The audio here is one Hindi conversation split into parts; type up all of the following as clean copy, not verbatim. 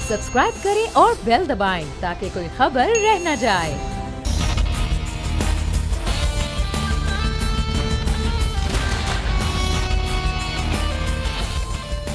सब्सक्राइब करें और बेल दबाएं ताकि कोई खबर रह न जाए।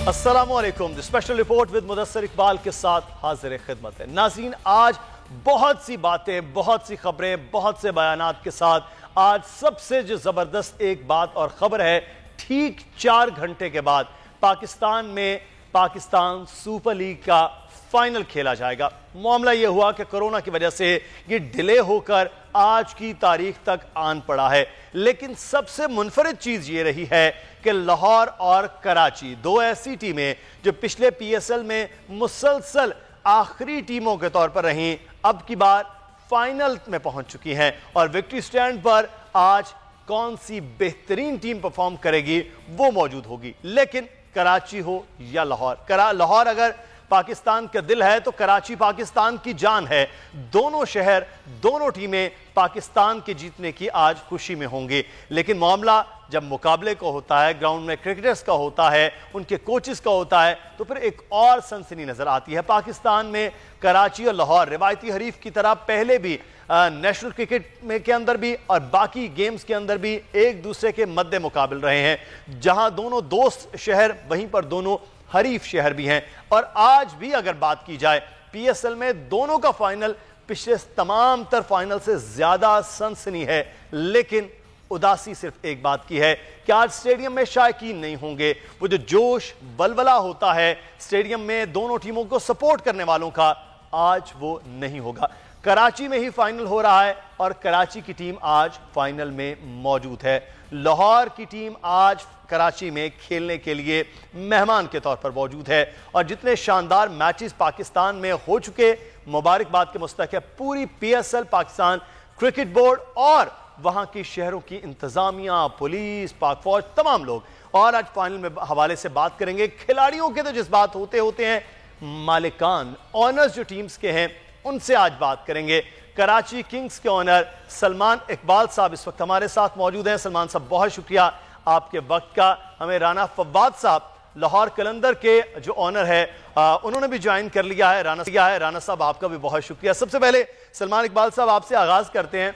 अस्सलामुअलैकुम। The special report with Mudassar Iqbal के साथ हाजिर खिदमत है। नाज़रीन, आज बहुत सी बातें, बहुत सी खबरें, बहुत से बयानात के साथ आज सबसे जो जबरदस्त एक बात और खबर है, ठीक 4 घंटे के बाद पाकिस्तान में पाकिस्तान सुपर लीग का फाइनल खेला जाएगा। मामला यह हुआ कि कोरोना की वजह से ये डिले होकर आज की तारीख तक आन पड़ा है, लेकिन सबसे मुनफरिद चीज ये रही है कि लाहौर और कराची, दो ऐसी टीमें जो पिछले पीएसएल में मुसलसल आखिरी टीमों के तौर पर रहीं, अब की बार फाइनल में पहुंच चुकी हैं। और विक्ट्री स्टैंड पर आज कौन सी बेहतरीन टीम परफॉर्म करेगी वो मौजूद होगी। लेकिन कराची हो या लाहौर, लाहौर अगर पाकिस्तान का दिल है तो कराची पाकिस्तान की जान है। दोनों शहर, दोनों टीमें पाकिस्तान के जीतने की आज खुशी में होंगे। लेकिन मामला जब मुकाबले का होता है, ग्राउंड में क्रिकेटर्स का होता है, उनके कोचेस का होता है, तो फिर एक और सनसनी नजर आती है। पाकिस्तान में कराची और लाहौर रिवायती हरीफ की तरह पहले भी नेशनल क्रिकेट में के अंदर भी और बाकी गेम्स के अंदर भी एक दूसरे के मद्दे मुकाबिल रहे हैं। जहां दोनों दोस्त शहर, वहीं पर दोनों हरीफ शहर भी हैं। और आज भी अगर बात की जाए, पीएसएल में दोनों का फाइनल पिछले तमाम तर फाइनल से ज्यादा सनसनी है। लेकिन उदासी सिर्फ एक बात की है कि आज स्टेडियम में शायकीन नहीं होंगे। वो जो जोश बलबला होता है स्टेडियम में दोनों टीमों को सपोर्ट करने वालों का, आज वो नहीं होगा। कराची में ही फाइनल हो रहा है और कराची की टीम आज फाइनल में मौजूद है। लाहौर की टीम आज कराची में खेलने के लिए मेहमान के तौर पर मौजूद है। और जितने शानदार मैचेस पाकिस्तान में हो चुके, मुबारकबाद के मुस्तहक है पूरी पीएसएल, पाकिस्तान क्रिकेट बोर्ड और वहां की शहरों की इंतजामिया, पुलिस, पाक फौज, तमाम लोग। और आज फाइनल में हवाले से बात करेंगे। खिलाड़ियों के तो जज्बात होते हैं, मालिकान, ऑनर्स जो टीम्स के हैं उनसे आज बात करेंगे। कराची किंग्स के ऑनर सलमान इकबाल साहब इस वक्त हमारे साथ मौजूद हैं। सलमान साहब, बहुत शुक्रिया आपके वक्त का। हमें राना फवाद साहब, लाहौर कलंदर के जो ऑनर है, उन्होंने भी ज्वाइन कर लिया है। राना साहब, आपका भी बहुत शुक्रिया। सबसे पहले सलमान इकबाल साहब, आपसे आगाज करते हैं।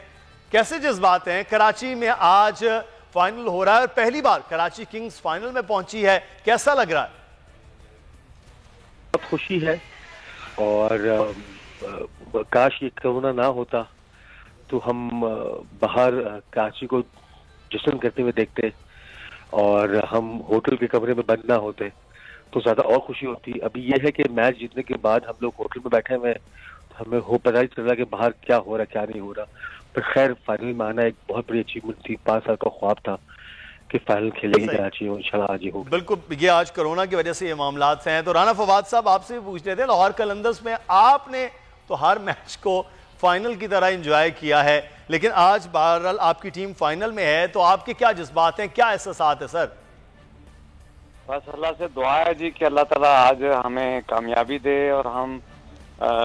कैसे जज्बात हैं? कराची में आज फाइनल हो रहा है और पहली बार कराची किंग्स फाइनल में पहुंची है, कैसा लग रहा है? बहुत खुशी है और काश ये कोरोना ना होता तो हम बाहर कराची को जश्न करते हुए देखते और हम होटल के कमरे में बंद ना होते तो ज्यादा और खुशी होती। अभी ये है कि मैच जीतने के बाद हम लोग होटल में बैठे हुए हैं, तो हमें पता ही चल रहा कि बाहर क्या हो रहा है क्या नहीं हो रहा। पर खैर, फाइनल में आना एक बहुत बड़ी अचीवमेंट थी। 5 साल का ख्वाब था कि फाइनल खेलेगी कराची और इंशाल्लाह आज ही होगा। बिल्कुल, ये आज कोरोना की वजह से ये मामलात हैं। तो राना फवाद साहब, आपसे पूछ रहे थे, लाहौर कलंदर्स में आपने तो हर मैच को फाइनल की तरह एंजॉय किया है, लेकिन आज बहरहाल आपकी टीम फाइनल में है, तो आपके क्या जज्बात हैं, क्या एहसासात है सर? बस अल्लाह से दुआ है जी कि अल्लाह ताला आज हमें कामयाबी दे और हम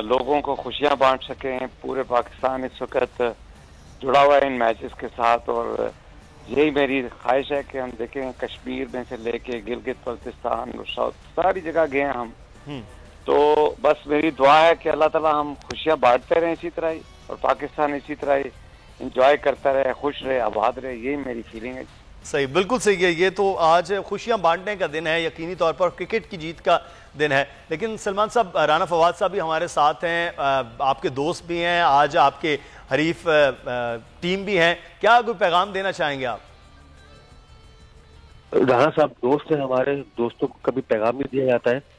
लोगों को खुशियां बांट सकें। पूरे पाकिस्तान इस वक्त जुड़ा हुआ है इन मैचेस के साथ और यही मेरी ख्वाहिश है कि हम देखें कश्मीर में से लेके गिलगित बल्तिस्तान, सारी जगह गए हम। तो बस मेरी दुआ है कि अल्लाह ताला हम खुशियां बांटते रहें इसी तरह ही, और पाकिस्तान इसी तरह ही इंजॉय करता रहे, खुश रहे, आबाद रहे। यही मेरी फीलिंग है। सही, बिल्कुल सही है। ये तो आज खुशियां बांटने का दिन है, यकीनी तौर पर क्रिकेट की जीत का दिन है। लेकिन सलमान साहब, राना फवाद साहब भी हमारे साथ हैं, आपके दोस्त भी हैं, आज आपके हरीफ टीम भी हैं, क्या कोई पैगाम देना चाहेंगे आप? राना साहब दोस्त है हमारे, दोस्तों को कभी पैगाम नहीं दिया जाता है।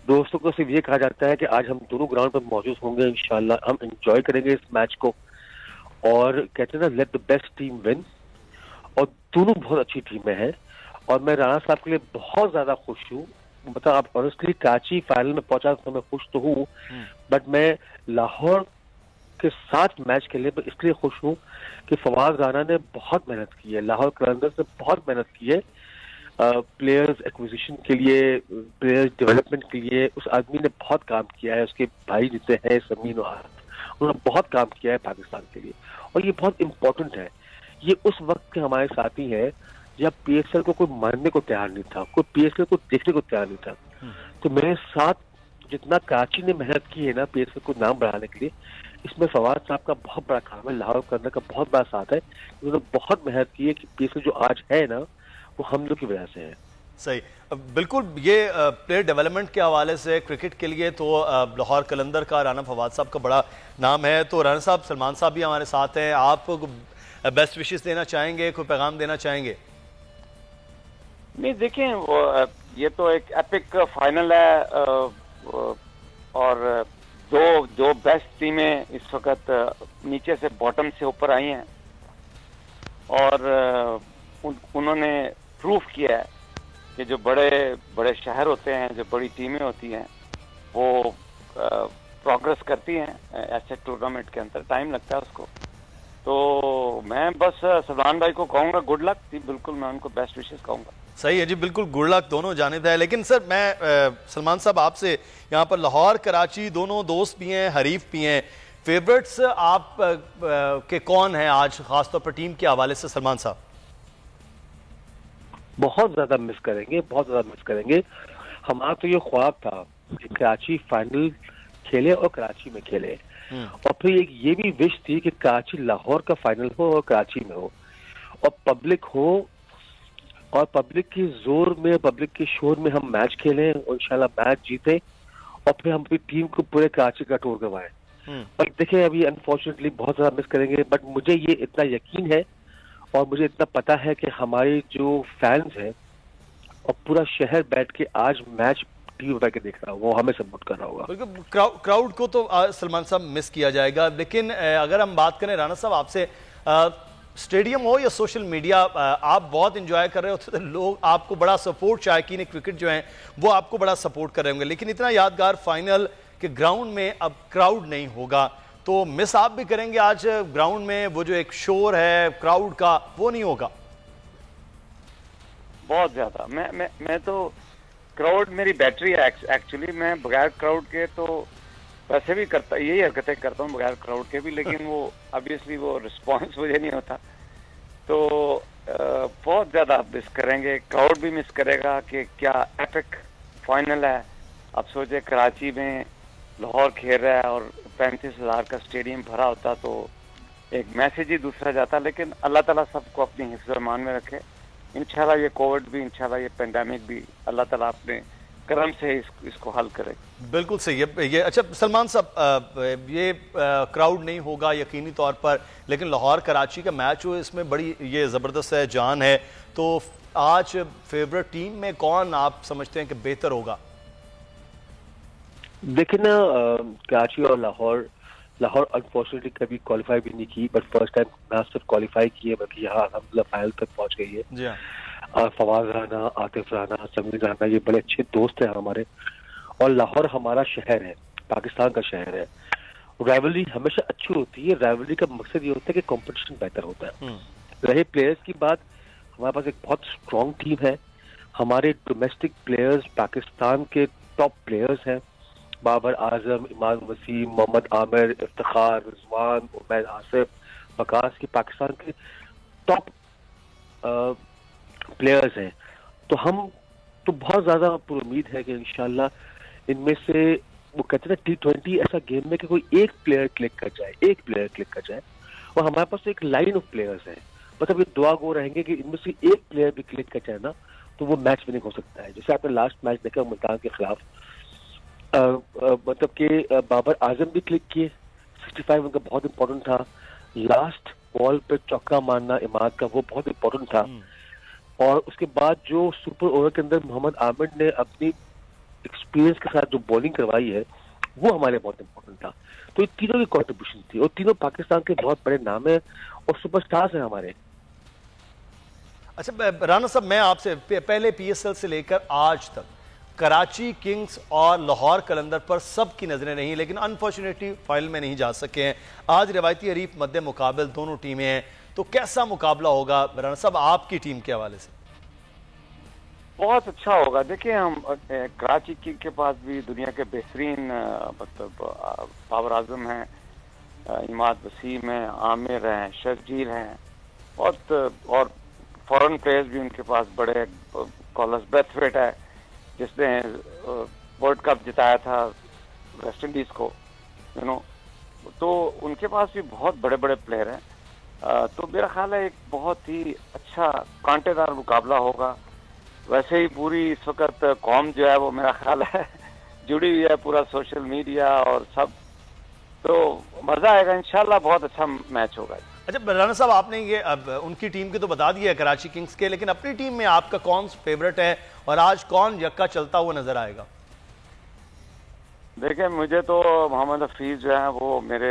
दोस्तों को सिर्फ ये कहा जाता है कि आज हम दोनों ग्राउंड पर मौजूद होंगे, इंशाल्लाह हम एंजॉय करेंगे इस मैच को। और कहते हैं ना, let the best team win. और दोनों बहुत अच्छी टीमें हैं और मैं राणा साहब के लिए बहुत ज्यादा खुश हूँ। मतलब आप ऑनेस्टली कराची फाइनल में पहुंचा तो मैं खुश तो हूँ, बट मैं लाहौर के साथ मैच खेलने पर इसलिए खुश हूँ कि फवाद राना ने बहुत मेहनत की है, लाहौर कलंदर्स ने बहुत मेहनत की है प्लेयर्स एक्विजिशन के लिए, प्लेयर्स डेवलपमेंट के लिए। उस आदमी ने बहुत काम किया है, उसके भाई जितने हैं समीन और उन्होंने बहुत काम किया है पाकिस्तान के लिए और ये बहुत इम्पोर्टेंट है। ये उस वक्त के हमारे साथी हैं जब पीएसएल को कोई मानने को तैयार नहीं था, कोई पीएसएल को देखने को तैयार नहीं था। तो मेरे साथ जितना कराची ने मेहनत की है ना पीएसएल को नाम बढ़ाने के लिए, इसमें फवाद साहब का बहुत बड़ा काम है, लाहौर के अंदर का बहुत बड़ा साथ है। उन्होंने बहुत मेहनत की है कि पीएसएल जो आज है ना वो हम लोग की वजह से है। सही, बिल्कुल। ये प्लेयर डेवलपमेंट के हवाले से क्रिकेट के लिए तो लाहौर कलंदर का राना फवाद साहब का बड़ा नाम है। तो राना साहब, सलमान साहब भी हमारे साथ हैं, आप बेस्ट विशेस देना चाहेंगे, कोई पैगाम देना चाहेंगे? नहीं, देखें, वो ये तो एक एपिक फाइनल है और दो बेस्ट टीमें इस वक्त नीचे से बॉटम से ऊपर आई हैं और उन्होंने प्रूफ किया है कि जो बड़े बड़े शहर होते हैं, जो बड़ी टीमें होती हैं, वो प्रोग्रेस करती हैं ऐसे टूर्नामेंट के अंदर। टाइम लगता है उसको। तो मैं बस सलमान भाई को कहूँगा गुड लक। बिल्कुल, मैं उनको बेस्ट विशेस कहूँगा। सही है जी, बिल्कुल गुड लक दोनों जानिब है। लेकिन सर, मैं सलमान साहब आपसे, यहाँ पर लाहौर कराची दोनों दोस्त भी हैं, हरीफ भी हैं, फेवरेट्स आप के कौन हैं आज खासतौर पर टीम के हवाले से? सलमान साहब बहुत ज्यादा मिस करेंगे, बहुत ज्यादा मिस करेंगे। हमारा तो ये ख्वाब था कि कराची फाइनल खेले और कराची में खेले, और फिर एक ये भी विश थी कि कराची लाहौर का फाइनल हो और कराची में हो और पब्लिक हो, और पब्लिक की जोर में, पब्लिक के शोर में हम मैच खेलें और इंशाल्लाह मैच जीते और फिर हम अपनी टीम को पूरे कराची का टूर करवाएं। पर देखिए, अभी अनफॉर्चुनेटली बहुत ज्यादा मिस करेंगे, बट मुझे ये इतना यकीन है और मुझे इतना पता है कि हमारे जो फैंस हैं और पूरा शहर बैठ के आज मैच टीवी बैठ के देख रहा होगा, वो हमें सपोर्ट कर रहा होगा। क्राउड को तो सलमान साहब मिस किया जाएगा। लेकिन अगर हम बात करें राना साहब आपसे, स्टेडियम हो या सोशल मीडिया, आप बहुत एंजॉय कर रहे होते तो लोग आपको बड़ा सपोर्ट, शायकीन क्रिकेट जो हैं वो आपको बड़ा सपोर्ट कर रहे होंगे। लेकिन इतना यादगार फाइनल के ग्राउंड में अब क्राउड नहीं होगा, तो मिस आप भी करेंगे आज ग्राउंड में वो जो एक शोर है क्राउड का, वो नहीं होगा? बहुत ज्यादा। मैं तो, क्राउड मेरी बैटरी है एक्चुअली। मैं बगैर क्राउड के तो वैसे भी करता, यही हरकतें करता हूँ बगैर क्राउड के भी, लेकिन वो ऑब्वियसली वो रिस्पॉन्स मुझे नहीं होता। तो बहुत ज्यादा मिस करेंगे, क्राउड भी मिस करेगा कि क्या एपिक फाइनल है। अब सोचे कराची में लाहौर खेल रहा है और 35,000 का स्टेडियम भरा होता तो एक मैसेज ही दूसरा जाता। लेकिन अल्लाह ताला सबको अपनी हिफ्ज़ मान में रखे। इंशाल्लाह ये कोविड भी, इंशाल्लाह ये पेंडेमिक भी अल्लाह ताला अपने करम से इसको हल करे। बिल्कुल सही है ये। अच्छा सलमान साहब, ये क्राउड नहीं होगा यकीनी तौर पर, लेकिन लाहौर कराची का मैच हो, इसमें बड़ी ये ज़बरदस्त है, जान है। तो आज फेवरेट टीम में कौन आप समझते हैं कि बेहतर होगा? देखिए ना, कराची और लाहौर अनफॉर्चुनेटली कभी क्वालिफाई भी नहीं की, बट फर्स्ट टाइम ना सिर्फ क्वालिफाई किए बल्कि यहाँ अल्हम्दुलिल्लाह फाइनल तक पहुंच गई है। जी हाँ। फवाद राना, आतिफ राना, समीर राना, ये बड़े अच्छे दोस्त हैं हमारे। और लाहौर हमारा शहर है, पाकिस्तान का शहर है। राइवलरी हमेशा अच्छी होती है। राइवलरी का मकसद ये होता है कि कंपटीशन बेहतर होता है। रहे प्लेयर्स की बात, हमारे पास एक बहुत स्ट्रॉन्ग टीम है। हमारे डोमेस्टिक प्लेयर्स पाकिस्तान के टॉप प्लेयर्स हैं। बाबर आजम, इमाम वसीम, मोहम्मद आमिर, इफ्तिखार, रिजवान, उमैर आसिफ, वकास की पाकिस्तान के टॉप प्लेयर्स हैं। तो हम तो बहुत ज्यादा उम्मीद है कि इंशाल्लाह इनमें से, वो कहते हैं T20 ऐसा गेम में कि कोई एक प्लेयर क्लिक कर जाए, और हमारे पास एक लाइन ऑफ प्लेयर्स है। मतलब ये दुआ गो रहेंगे कि इनमें से एक प्लेयर भी क्लिक कर जाए ना तो वो मैच विनिंग हो सकता है। जैसे आपने लास्ट मैच देखा मुल्तान के खिलाफ, मतलब कि बाबर आजम भी क्लिक किए, 65 उनका बहुत इंपॉर्टेंट था। लास्ट बॉल पे चौका मारना इमाद का, वो बहुत इंपॉर्टेंट था। और उसके बाद जो सुपर ओवर के अंदर मोहम्मद आमिर ने अपनी एक्सपीरियंस के साथ जो बॉलिंग करवाई है, वो हमारे बहुत इंपॉर्टेंट था। तो ये तीनों की कॉन्ट्रीब्यूशन थी और तीनों पाकिस्तान के बहुत बड़े नाम है और सुपरस्टार्स हैं हमारे। अच्छा राना साहब, मैं आपसे पहले PSL से लेकर आज तक कराची किंग्स और लाहौर कलंदर पर सबकी नजरें रही, लेकिन अनफॉर्चुनेटली फाइनल में नहीं जा सके हैं। आज रिवायती हरीफ मद्दे मुकाबल दोनों टीमें हैं, तो कैसा मुकाबला होगा राना साहब आपकी टीम के हवाले से? बहुत अच्छा होगा। देखिए, हम कराची किंग के पास भी दुनिया के बेहतरीन मतलब बाबर आजम हैं, इमाद वसीम हैं, आमिर हैं, शर्जील हैं, और फॉरेन प्लेयर्स भी उनके पास बड़े। कॉलस ब्रेथवेट है जिसने वर्ल्ड कप जिताया था वेस्ट इंडीज को, तो उनके पास भी बहुत बड़े बड़े प्लेयर हैं। तो मेरा ख्याल है एक बहुत ही अच्छा कांटेदार मुकाबला होगा। वैसे ही पूरी इस वक्त कौम जो है वो मेरा ख्याल है जुड़ी हुई है, पूरा सोशल मीडिया और सब, तो मजा आएगा इंशाल्लाह, बहुत अच्छा मैच होगा। अच्छा राना साहब, आपने ये अब उनकी टीम के तो बता दिया है कराची किंग्स के, लेकिन अपनी टीम में आपका कौन फेवरेट है और आज कौन यक्का चलता हुआ नजर आएगा? देखिए मुझे तो मोहम्मद हफीज जो है वो मेरे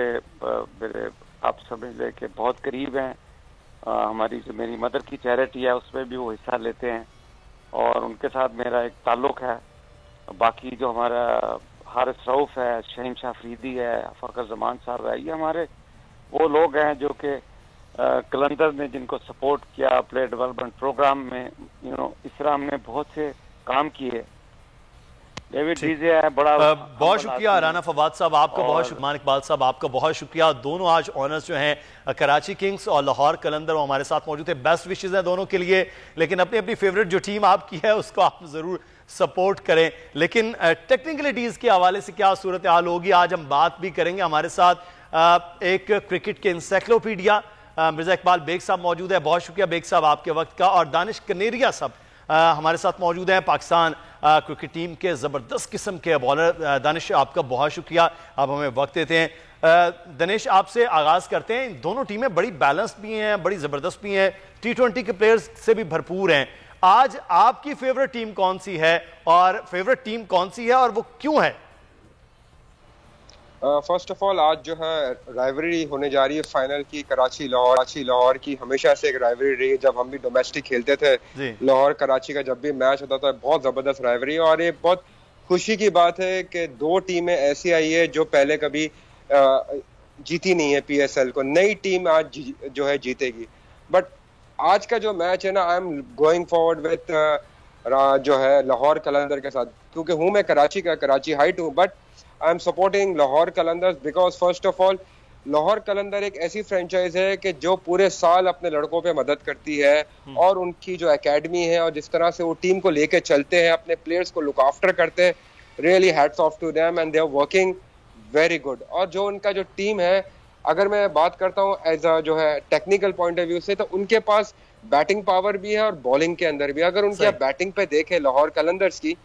आप समझ ले कि बहुत करीब हैं। हमारी जो मेरी मदर की चैरिटी है उसमें भी वो हिस्सा लेते हैं और उनके साथ मेरा एक ताल्लुक है। बाकी जो हमारा हारिस रऊफ है, शहीन अफरीदी है, फखर जमान साहब है, ये हमारे वो लोग हैं जो कि कलंदर ने जिनको सपोर्ट किया प्लेयर डेवलपमेंट प्रोग्राम में, इस तरह हमने बहुत से काम किए। डेविड वीजे है, बड़ा बहुत शुक्रिया राना फवाद साहब आपका, बहुत शुक्रिया मानिक इकबाल साहब आपका, बहुत शुक्रिया। दोनों आज ऑनर्स जो हैं कराची किंग्स और लाहौर कलंदर वो हमारे साथ मौजूद थे। बेस्ट विशेज हैं दोनों के लिए, लेकिन अपनी अपनी फेवरेट जो टीम आपकी है उसको आप जरूर सपोर्ट करें। लेकिन टेक्निकलिटीज के हवाले से क्या सूरत हाल होगी आज हम बात भी करेंगे। हमारे साथ एक क्रिकेट के इंसाइक्लोपीडिया मिर्जा इकबाल बेग साहब मौजूद है, बहुत शुक्रिया बेग साहब आपके वक्त का, और दानिश कनेरिया साहब हमारे साथ मौजूद हैं, पाकिस्तान क्रिकेट टीम के ज़बरदस्त किस्म के बॉलर। दानिश आपका बहुत शुक्रिया, आप हमें वक्त देते हैं। दानिश आपसे आगाज़ करते हैं। दोनों टीमें बड़ी बैलेंस्ड भी हैं, बड़ी ज़बरदस्त भी हैं, T20 के प्लेयर्स से भी भरपूर हैं। आज आपकी फेवरेट टीम कौन सी है और फेवरेट टीम कौन सी है और वो क्यों है? फर्स्ट ऑफ ऑल आज जो है राइवलरी होने जा रही है फाइनल की कराची लाहौर की। हमेशा से एक राइवलरी रही है, जब हम भी डोमेस्टिक खेलते थे लाहौर कराची का जब भी मैच होता था बहुत जबरदस्त राइवलरी। और ये बहुत खुशी की बात है कि दो टीमें ऐसी आई है जो पहले कभी जीती नहीं है PSL को, नई टीम आज जो है जीतेगी। बट आज का जो मैच है ना, I am going forward with जो है लाहौर कलंदर के साथ, क्योंकि हूँ मैं कराची हाइट हूँ, but I am supporting Lahore Qalandars because first of all Lahore Qalandar एक ऐसी फ्रेंचाइज है कि जो पूरे साल अपने लड़कों पे मदद करती है और उनकी जो एकेडमी है और जिस तरह से वो टीम को लेके चलते हैं, अपने प्लेयर्स को लुक आफ्टर करते हैं, really hats off to them and they are working very good. और जो उनका जो टीम है, अगर मैं बात करता हूँ एज अ जो है टेक्निकल पॉइंट ऑफ व्यू से, तो उनके पास बैटिंग पावर भी है और बॉलिंग के अंदर भी। अगर उनकी आप बैटिंग पे देखें लाहौर कलंदर्स की,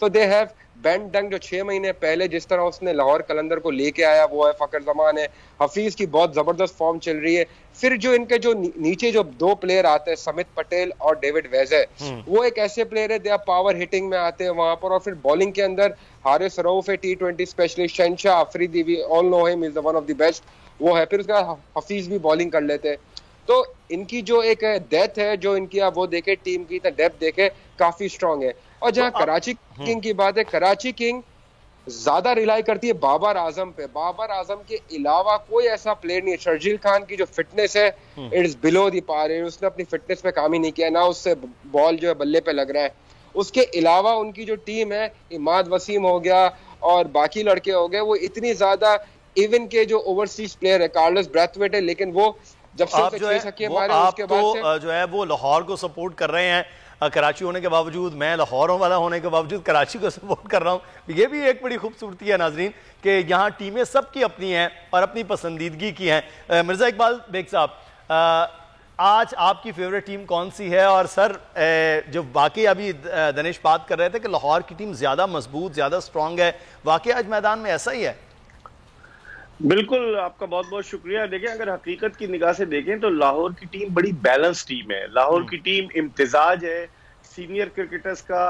तो दे हैव बेन डंग जो 6 महीने पहले जिस तरह उसने लाहौर कलंदर को लेके आया, वो है फखर जमान है, हफीज की बहुत जबरदस्त फॉर्म चल रही है। फिर जो इनके जो नीचे जो दो प्लेयर आते हैं समित पटेल और डेविड वेजे, वो एक ऐसे प्लेयर है, दे आर पावर हिटिंग में आते हैं वहां पर। और फिर बॉलिंग के अंदर हारिस रऊफ है, T20 स्पेशलिस्ट, शहनशाह Afridi, we all know him, is one of the best, वो है। फिर उसका हफीज भी बॉलिंग कर लेते हैं। तो इनकी जो एक डेप्थ है, जो इनकी आप वो देखे टीम की डेप्थ देखे, काफी स्ट्रांग है। और जहां कराची किंग की बात है, कराची किंग ज्यादा रिलाई करती है बाबर आजम पे। बाबर आजम के अलावा कोई ऐसा प्लेयर नहीं है। शर्जील खान की जो फिटनेस है, इट इज बिलो दी पार, उसने अपनी फिटनेस पे काम ही नहीं किया, ना उससे बॉल जो है बल्ले पे लग रहा है। उसके अलावा उनकी जो टीम है, इमाद वसीम हो गया और बाकी लड़के हो गए, वो इतनी ज्यादा, इवन के जो ओवरसीज प्लेयर है कार्लोस ब्रैथवेट है, लेकिन वो जब से आप जो है वो लाहौर को सपोर्ट कर रहे हैं कराची होने के बावजूद। मैं लाहौर वाला होने के बावजूद कराची को सपोर्ट कर रहा हूँ। ये भी एक बड़ी खूबसूरती है नाजरीन कि यहाँ टीमें सबकी अपनी हैं और अपनी पसंदीदगी की हैं। मिर्जा इकबाल बेग साहब, आज आपकी फेवरेट टीम कौन सी है? और सर जो वाकई अभी दनेश बात कर रहे थे कि लाहौर की टीम ज्यादा मजबूत, ज्यादा स्ट्रांग है, वाकई आज मैदान में ऐसा ही है? बिल्कुल, आपका बहुत बहुत शुक्रिया। देखें, अगर हकीकत की निगाह से देखें तो लाहौर की टीम बड़ी बैलेंस टीम है। लाहौर की टीम इम्तिजाज है सीनियर क्रिकेटर्स का,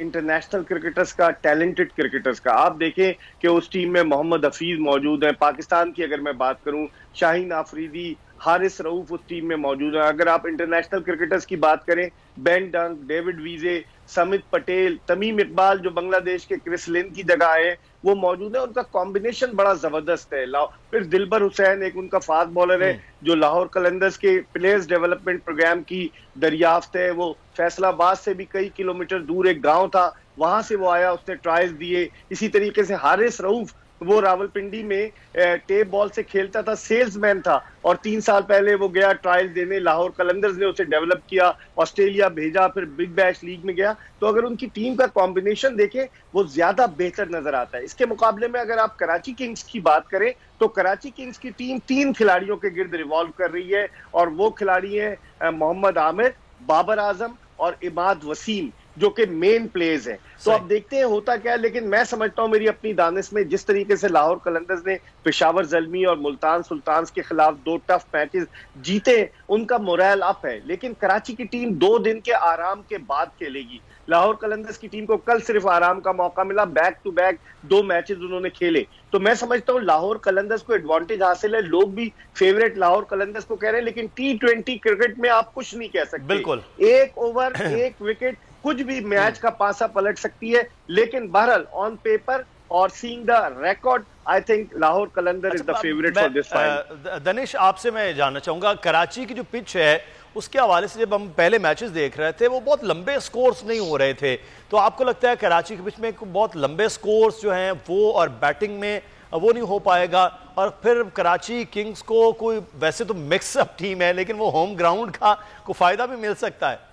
इंटरनेशनल क्रिकेटर्स का, टैलेंटेड क्रिकेटर्स का। आप देखें कि उस टीम में मोहम्मद हफीज मौजूद है। पाकिस्तान की अगर मैं बात करूं, शाहीन आफरीदी, हारिस रऊफ उस टीम में मौजूद है। अगर आप इंटरनेशनल क्रिकेटर्स की बात करें, बेन डंग, डेविड वीजे, समित पटेल, तमीम इकबाल जो बांग्लादेश के क्रिस लिन की जगह है, वो मौजूद है। उनका कॉम्बिनेशन बड़ा जबरदस्त है। फिर दिलबर हुसैन एक उनका फास्ट बॉलर है जो लाहौर कलंदर्स के प्लेयर्स डेवलपमेंट प्रोग्राम की दरियाफ्त है। वो फैसलाबाद से भी कई किलोमीटर दूर एक गांव था, वहां से वो आया, उसने ट्रायल्स दिए। इसी तरीके से हारिस रऊफ वो रावलपिंडी में टेप बॉल से खेलता था, सेल्समैन था, और 3 साल पहले वो गया ट्रायल देने, लाहौर कलंदर्स ने उसे डेवलप किया, ऑस्ट्रेलिया भेजा, फिर बिग बैश लीग में गया। तो अगर उनकी टीम का कॉम्बिनेशन देखें वो ज्यादा बेहतर नजर आता है। इसके मुकाबले में अगर आप कराची किंग्स की बात करें तो कराची किंग्स की टीम 3 खिलाड़ियों के गिर्द रिवॉल्व कर रही है, और वो खिलाड़ी हैं मोहम्मद आमिर, बाबर आजम और इमाद वसीम, जो कि मेन प्लेयर्स हैं। तो अब देखते हैं होता क्या है, लेकिन मैं समझता हूं मेरी अपनी दानिश में जिस तरीके से लाहौर कलंदर्स ने पेशावर ज़ल्मी और मुल्तान सुल्तान्स के खिलाफ 2 टफ मैचेस जीते, उनका मोरल अप है। लेकिन कराची की टीम 2 दिन के आराम के बाद खेलेगी। लाहौर कलंदर्स की टीम को कल सिर्फ आराम का मौका मिला, बैक टू बैक 2 मैचेस उन्होंने खेले। तो मैं समझता हूं लाहौर कलंदर्स को एडवांटेज हासिल है। लोग भी फेवरेट लाहौर कलंदर्स को कह रहे हैं, लेकिन T20 क्रिकेट में आप कुछ नहीं कह सकते। बिल्कुल, 1 ओवर 1 विकेट कुछ भी मैच का पासा पलट सकती है। लेकिन बहरहाल ऑन पेपर और seeing the record, I think Lahore Qalandar is the favourite for this final. Danish, आपसे मैं जानना चाहूंगा, कराची की जो पिच है उसके हवाले से जब हम पहले मैचेस देख रहे थे वो बहुत लंबे स्कोर्स नहीं हो रहे थे, तो आपको लगता है कराची के पिच में बहुत लंबे स्कोर्स जो हैं वो और बैटिंग में वो नहीं हो पाएगा? और फिर कराची किंग्स को कोई, वैसे तो मिक्सअप टीम है लेकिन वो होम ग्राउंड का कोई फायदा भी मिल सकता है?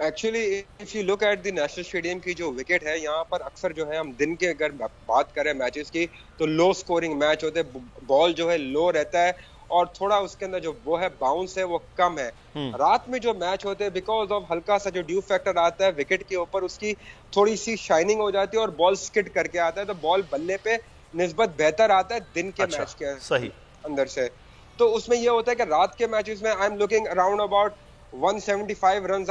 Actually if you look at the national stadium की जो विकेट है, यहाँ पर अक्सर जो है हम दिन के अगर बात करें मैचेस की तो लो स्कोरिंग मैच होते हैं, बॉल जो है लो रहता है और थोड़ा उसके अंदर जो वो है बाउंस है वो कम है। रात में जो मैच होते हैं बिकॉज ऑफ हल्का सा जो ड्यू फैक्टर आता है विकेट के ऊपर, उसकी थोड़ी सी शाइनिंग हो जाती है और बॉल स्किड करके आता है, तो बॉल बल्ले पे निस्बत बेहतर आता है दिन के मैच के सही अंदर से। तो उसमें यह होता है कि रात के मैचेस में I am looking around about 175 run,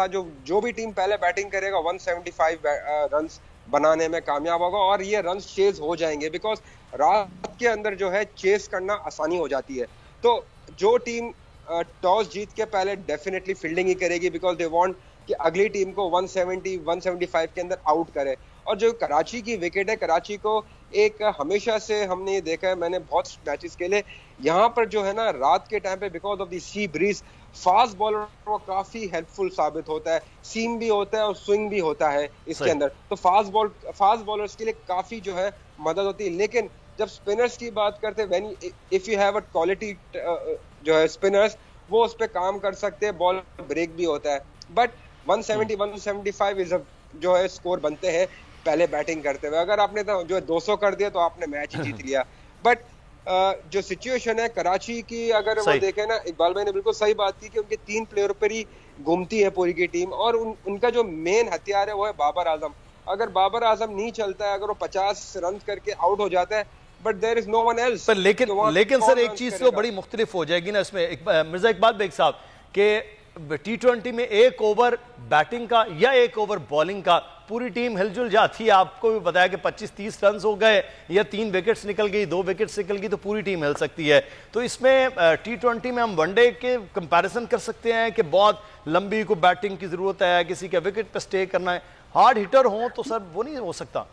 जो भी टीम पहले बैटिंग करेगा 175 रन बनाने में कामयाब होगा, और ये रन चेज हो जाएंगे बिकॉज रात के अंदर जो है चेस करना आसानी हो जाती है। तो जो टीम टॉस जीत के पहले डेफिनेटली फील्डिंग ही करेगी बिकॉज दे वांट कि अगली टीम को 170 175 के अंदर आउट करे। और जो कराची की विकेट है, कराची को एक हमेशा से हमने ये देखा है, मैंने बहुत मैचेस खेले यहाँ पर जो है ना रात के टाइम पे because of the sea breeze fast bowler को काफी हेल्पफुल साबित होता है, सीम भी होता है और स्विंग भी होता है इसके अंदर, तो फास्ट बॉलर्स के लिए काफी जो है मदद होती है। लेकिन जब स्पिनर्स की बात करते हैं, if you have a quality जो है स्पिनर्स, वो उस पर काम कर सकते हैं, बॉल ब्रेक भी होता है। बट 170 175 इज जो है स्कोर बनते हैं पहले बैटिंग करते हुए। अगर आपने तो जो 200 कर दिया तो आपने मैच ही जीत लिया। बट जो सिचुएशन है कराची की, अगर वो देखें ना, इकबाल भाई ने बिल्कुल सही बात की कि उनके 3 प्लेयर पर ही घूमती है पूरी की टीम, और उनका जो मेन हथियार है वो है बाबर आजम। अगर बाबर आजम नहीं चलता है, अगर वो 50 रन करके आउट हो जाता है, but there is no one else. लेकिन सर एक चीज तो बड़ी मुख्तलिफ हो जाएगी ना इसमें, मिर्जा इकबाल बेग साहब, कि T20 में 1 ओवर बैटिंग का या 1 ओवर बॉलिंग का पूरी टीम हिलजुल जाती है। आपको भी बताया कि 25-30 रन हो गए या 3 विकेट्स निकल गई, 2 विकेट्स निकल गई, तो पूरी टीम हिल सकती है। तो इसमें T20 में हम वनडे के कंपैरिजन कर सकते हैं कि बहुत लंबी को बैटिंग की जरूरत है, किसी के विकेट पर स्टे करना है, हार्ड हिटर हो तो सर वो नहीं हो सकता।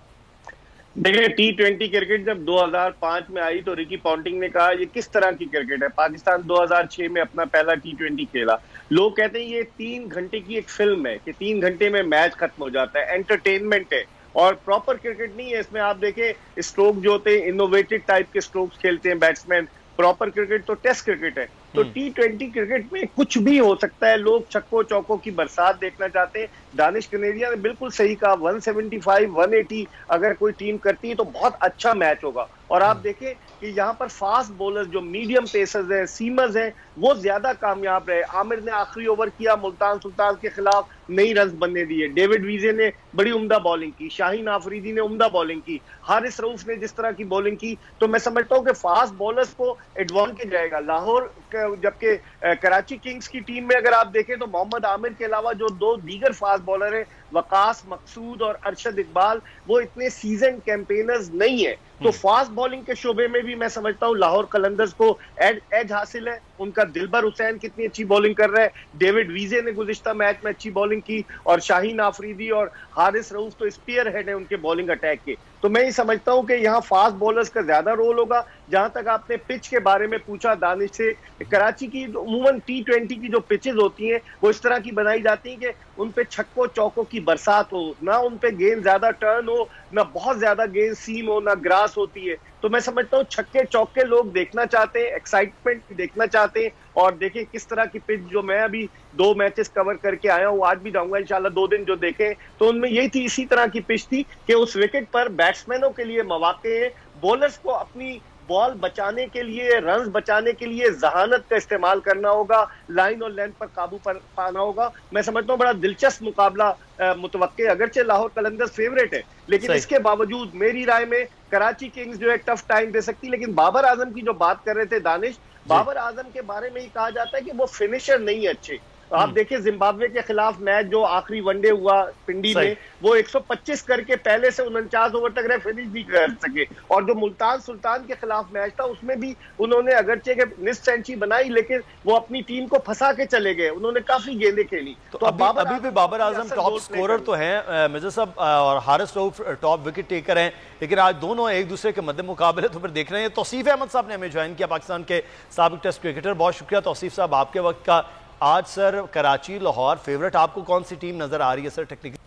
देखिए T20 क्रिकेट जब 2005 में आई तो रिकी पॉन्टिंग ने कहा ये किस तरह की क्रिकेट है। पाकिस्तान 2006 में अपना पहला T20 खेला। लोग कहते हैं ये 3 घंटे की एक फिल्म है कि 3 घंटे में मैच खत्म हो जाता है, एंटरटेनमेंट है और प्रॉपर क्रिकेट नहीं है। इसमें आप देखें स्ट्रोक जो होते हैं इनोवेटिव टाइप के स्ट्रोक्स खेलते हैं बैट्समैन। प्रॉपर क्रिकेट तो टेस्ट क्रिकेट है। तो T20 क्रिकेट में कुछ भी हो सकता है। लोग छक्कों चौकों की बरसात देखना चाहते हैं। दानिश कनेरिया ने बिल्कुल सही कहा, 175 180 अगर कोई टीम करती है तो बहुत अच्छा मैच होगा। और आप देखें कि यहाँ पर फास्ट बॉलर जो मीडियम पेसर्स हैं, सीमर्स हैं, वो ज्यादा कामयाब रहे। आमिर ने आखिरी ओवर किया मुल्तान सुल्तान के खिलाफ, नई रन बनने दिए। डेविड वीजे ने बड़ी उम्दा बॉलिंग की, शाहीन आफरीदी ने उम्दा बॉलिंग की, हारिस रऊफ ने जिस तरह की बॉलिंग की, तो मैं समझता हूँ कि फास्ट बॉलर्स को एडवांटेज जाएगा। लाहौर जबकि कराची किंग्स की टीम में अगर आप देखें तो मोहम्मद आमिर के अलावा जो 2 दीगर फास्ट बॉलर हैं, वकास मकसूद और अरशद इकबाल, वो इतने सीजन कैंपेनर्स नहीं है। तो फास्ट बॉलिंग के शोबे में भी मैं समझता हूँ लाहौर कलंदर्स को एज हासिल है। उनका दिलबर हुसैन कितनी अच्छी बॉलिंग कर रहा है, डेविड वीजे ने गुज़िश्ता मैच में अच्छी बॉलिंग की, और शाहीन आफरीदी और हारिस रऊफ तो स्पीयर हेड है उनके बॉलिंग अटैक के। तो मैं ये समझता हूँ कि यहाँ फास्ट बॉलर्स का ज्यादा रोल होगा। जहां तक आपने पिच के बारे में पूछा दानिश से, कराची की उमूमन T20 की जो पिचेस होती हैं वो इस तरह की बनाई जाती हैं कि उन पे छक्कों चौकों की की बरसात हो, ना उन पे गेंद ज्यादा टर्न हो, ना बहुत ज्यादा गेंद सीम हो, ना ग्रास होती है। तो मैं समझता हूँ छक्के चौके लोग देखना चाहते हैं, एक्साइटमेंट देखना चाहते हैं। और देखिए किस तरह की पिच, जो मैं अभी 2 मैचेस कवर करके आया हूँ, आज भी जाऊंगा इंशाल्लाह 2 दिन जो देखे, तो उनमें यही थी, इसी तरह की पिच थी कि उस विकेट पर बैट्समैनों के लिए मौके हैं, बॉलर्स को अपनी बॉल बचाने के लिए, रन्स बचाने के लिए जहानत का इस्तेमाल करना होगा, लाइन और लेंथ पर काबू पाना होगा। मैं समझता हूँ बड़ा दिलचस्प मुकाबला मुतवक्के, अगरचे लाहौर कलंदर्स फेवरेट है, लेकिन इसके बावजूद मेरी राय में कराची किंग्स जो है टफ टाइम दे सकती है। लेकिन बाबर आजम की जो बात कर रहे थे दानिश, बाबर आजम के बारे में ही कहा जाता है कि वो फिनिशर नहीं है अच्छे। आप देखिए जिम्बाब्वे के खिलाफ मैच जो आखिरी वनडे हुआ पिंडी में, वो 125 करके पहले से 49 ओवर तक रहे, फिनिश भी कर सके। और जो मुल्तान सुल्तान के खिलाफ मैच था, उसमें भी उन्होंने अगरचे के निस सेंचुरी बनाई, लेकिन वो अपनी टीम को फंसा के चले गए, उन्होंने काफी गेंदें खेली। तो अभी भी बाबर आजम टॉप स्कोरर तो हैं, मिर्जा साहब, और Haris Rauf top wicket taker हैं, लेकिन आज दोनों एक दूसरे के मध्य मुकाबले तो फिर देख रहे हैं। तौसीफ अहमद साहब ने हमें ज्वाइन किया, पाकिस्तान के साबिक टेस्ट क्रिकेटर। बहुत शुक्रिया तौसीफ साहब आपके वक्त का। आज सर कराची लाहौर फेवरेट, आपको कौन सी टीम नजर आ रही है सर टेक्निकली?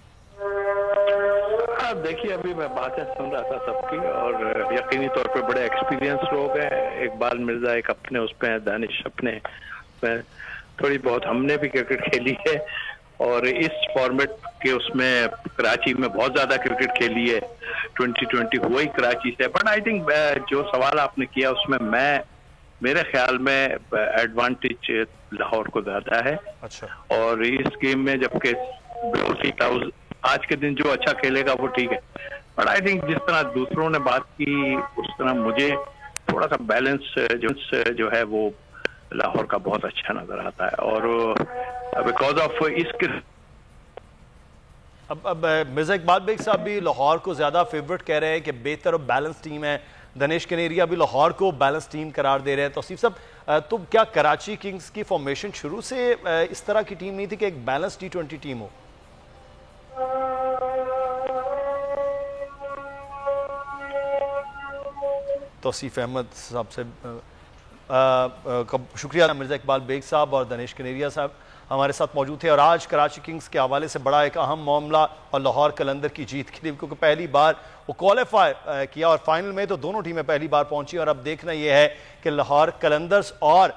देखिए अभी मैं बातें सुन रहा था सबकी, और यकीनी तौर पे बड़े एक्सपीरियंस लोग हैं। इकबाल मिर्जा एक अपने उस पे हैं, दानिश अपने थोड़ी बहुत हमने भी क्रिकेट खेली है, और इस फॉर्मेट के उसमें कराची में बहुत ज्यादा क्रिकेट खेली है। 2020 हुआ ही कराची से। बट आई थिंक जो सवाल आपने किया उसमें मेरे ख्याल में एडवांटेज लाहौर को ज्यादा है। अच्छा। और इस गेम में जबकि आज के दिन जो अच्छा खेलेगा वो ठीक है, बट आई थिंक जिस तरह दूसरों ने बात की उस तरह मुझे थोड़ा सा बैलेंस जो है वो लाहौर का बहुत अच्छा नजर आता है। और बिकॉज ऑफ इसके अब मिर्जा इकबाल बेग साहब भी लाहौर को ज्यादा फेवरेट कह रहे हैं कि बेहतर और बैलेंस टीम है। दनेश कनेरिया भी लाहौर को बैलेंस टीम करार दे रहे हैं। तौसीफ साहब, तो क्या कराची किंग्स की फॉर्मेशन शुरू से इस तरह की टीम नहीं थी कि एक बैलेंस T20 टीम हो? तौसीफ अहमद साहब से शुक्रिया। मिर्जा इकबाल बेग साहब और दनेश कनेरिया साहब हमारे साथ मौजूद थे। और आज कराची किंग्स के हवाले से बड़ा एक अहम मामला और लाहौर कलंदर की जीत के लिए, क्योंकि पहली बार वो क्वालिफाई किया और फाइनल में तो दोनों टीमें पहली बार पहुंची। और अब देखना यह है कि लाहौर कलंदर्स और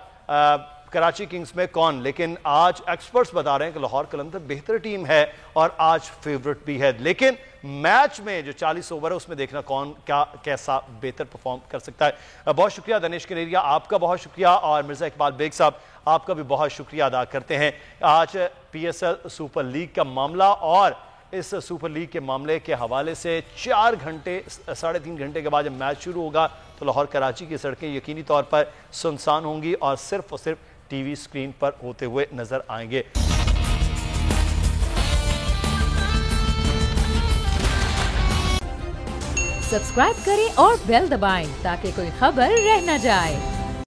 कराची किंग्स में कौन, लेकिन आज एक्सपर्ट्स बता रहे हैं कि लाहौर कलंदर बेहतर टीम है और आज फेवरेट भी है। लेकिन मैच में जो 40 ओवर है उसमें देखना कौन क्या कैसा बेहतर परफॉर्म कर सकता है। बहुत शुक्रिया दनेश कनेरिया, आपका बहुत शुक्रिया, और मिर्जा इकबाल बेग साहब आपका भी बहुत शुक्रिया अदा करते हैं। आज PSL सुपर लीग का मामला, और इस सुपर लीग के मामले के हवाले से 4 घंटे 3.5 घंटे के बाद जब मैच शुरू होगा तो लाहौर कराची की सड़कें यकीनी तौर पर सुनसान होंगी और सिर्फ टीवी स्क्रीन पर होते हुए नजर आएंगे। सब्सक्राइब करें और बेल दबाएं ताकि कोई खबर रह न जाए।